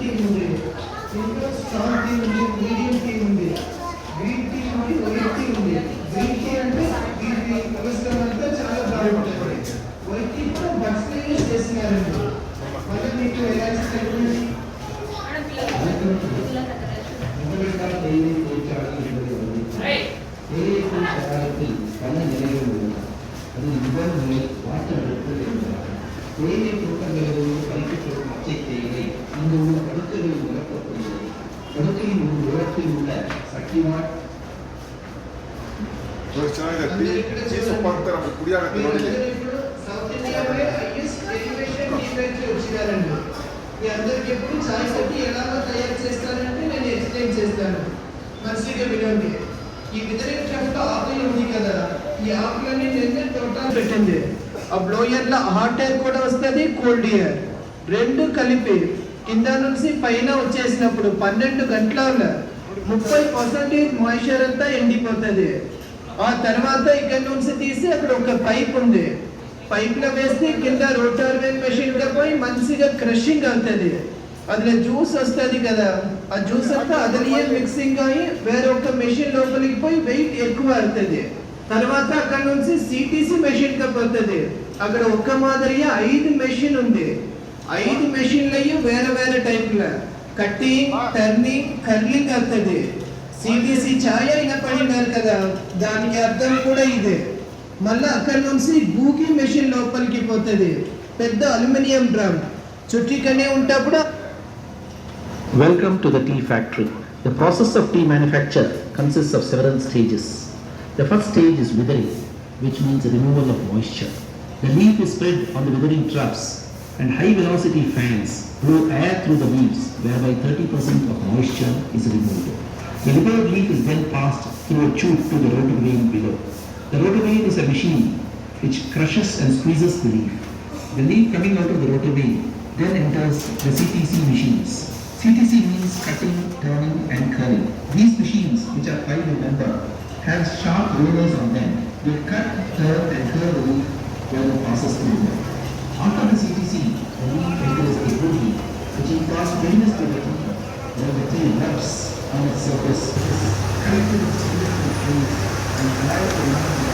Team ఉంది, ఇంకా strong team ఉంది, మీడియం టీం ఉంది, గ్రీన్ టీ ఉంది, వైట్ టీ ఉంది. గ్రీన్ టీ అంటే దీని కొలెస్ట్రాల్ అంతా చాలా బాగుంటుంది. వైట్ టీ కూడా బడ్స్ యూజ్ చేస్తున్నారండి. మళ్ళీ మీకు ఎలాంటి తెలియదు సౌత్ ఇండియాలో హైయెస్ట్ ఎలివేషన్ టీవైకి వచ్చినారండి. మీ అందరికి ఎప్పుడు చాయ్ పట్టి ఎలాగో తయారు చేస్తారంటే నేను ఎక్స్ప్లెయిన్ చేస్తాను, మంచిగా వినండి. ఈ విదరింగ్ క్రాఫ్ట్ ఆకులు ఉంది కదా, ఈ ఆకులన్నీ నేను టోటల్ పెట్టింది. ఆ బ్లోయర్ లో హాట్ ఎయిర్ కూడా వస్తుంది, కోల్డ్ ఎయిర్ రెండు కలిపి కింద నుంచి పైన వచ్చేసినప్పుడు 12 గంటల 30% మాయిశ్చర్ అంతా ఎండిపోతుంది. ఆ తర్వాత ఇక్కడ నుంచి తీసి అక్కడ ఒక పైప్ ఉంది, పైప్ లో వేస్తే కింద రోటర్ వేవ్ మెషిన్ లో పోయి మంచిగా క్రషింగ్ అవుతుంది. అందులో జ్యూస్ వస్తుంది కదా, ఆ జ్యూస్ అంతా అదలియే మిక్సింగ్ అయ్యి వేరొక మెషిన్ లోపలికి పోయి వెయిట్ ఎక్కువ అవుతుంది. తర్వాత అక్కడ నుంచి సిటిసి మెషిన్ కి పోతుంది. అక్కడ ఒక్క మాదిరిగా 5 మెషిన్ ఉంది. 5 మెషిన్లు అయ్యి వేరే వేరే టైప్ల కట్టింగ్, టర్నింగ్, కర్లింగ్ అవుతుంది. సిటిసి ఛాయ అయినా పడినారు కదా, దానికి అర్థం కూడా ఇదే. మళ్ళీ అక్కడ నుంచి గూకి మెషిన్ లోపలికి పోతుంది, పెద్ద అల్యూమినియం డ్రమ్ చుట్టికనే ఉంటప్పుడు. Welcome to the tea factory. The process of tea manufacture consists of several stages. The first stage is withering, which means the removal of moisture. The leaf is spread on the withering troughs and high velocity fans blow air through the leaves, whereby 30% of moisture is removed. The removed leaf is then passed through a tube to the rotor vane below. The rotor vane is a machine which crushes and squeezes the leaf. The leaf coming out of the rotor vane then enters the CTC machines. CTC means cutting, turning and curling. These machines, which are 5 in number, have sharp rollers on them. They cut, turn and curl the leaf while it passes through them. After the CTC, the leaf enters the wood heat, which imparts readiness to the tea, where the tea rubs on its surface, collected its beautiful trees and allowed to remain there.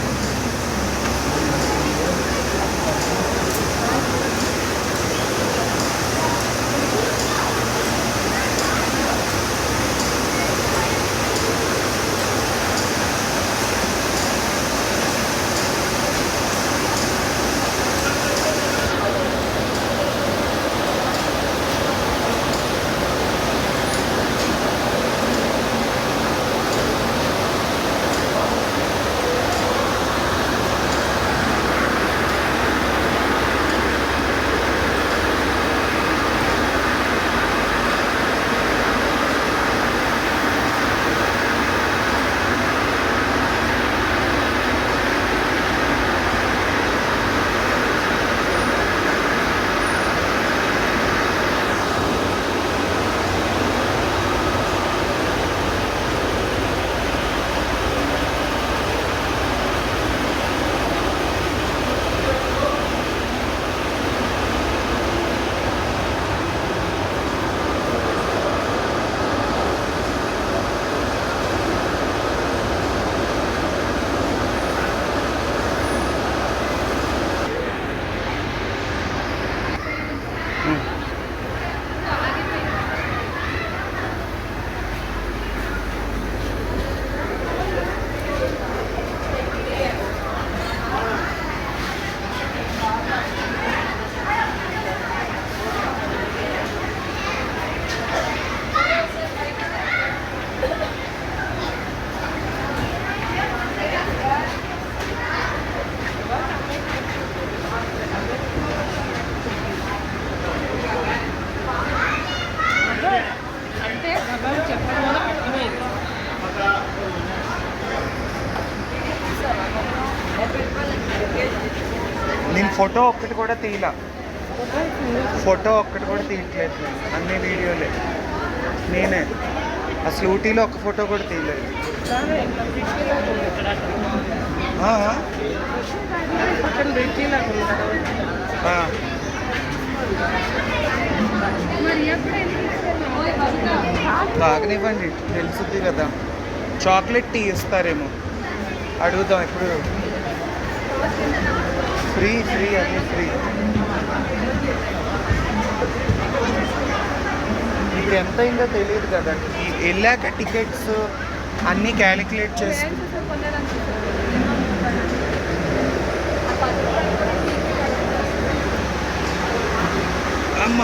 నేను photo ఒక్కటి కూడా తీయలా, photo ఒక్కటి కూడా తీయట్లేదు నేను, అన్ని వీడియోలే నేనే. అసలు ఊటీలో ఒక్క ఫోటో కూడా తీయలేదు. మరి ఎప్పుడు తాగనివ్వండి, తెలుసుద్ది కదా. చాక్లెట్ టీ ఇస్తారేమో, అడుగుదాం ఇప్పుడు. ఫ్రీ ఫ్రీ అది ఫ్రీ. ఇప్పుడు ఎంత అయిందో తెలియదు కదా, వెళ్ళాక టికెట్స్ అన్నీ క్యాలిక్యులేట్ చేసి. అమ్మ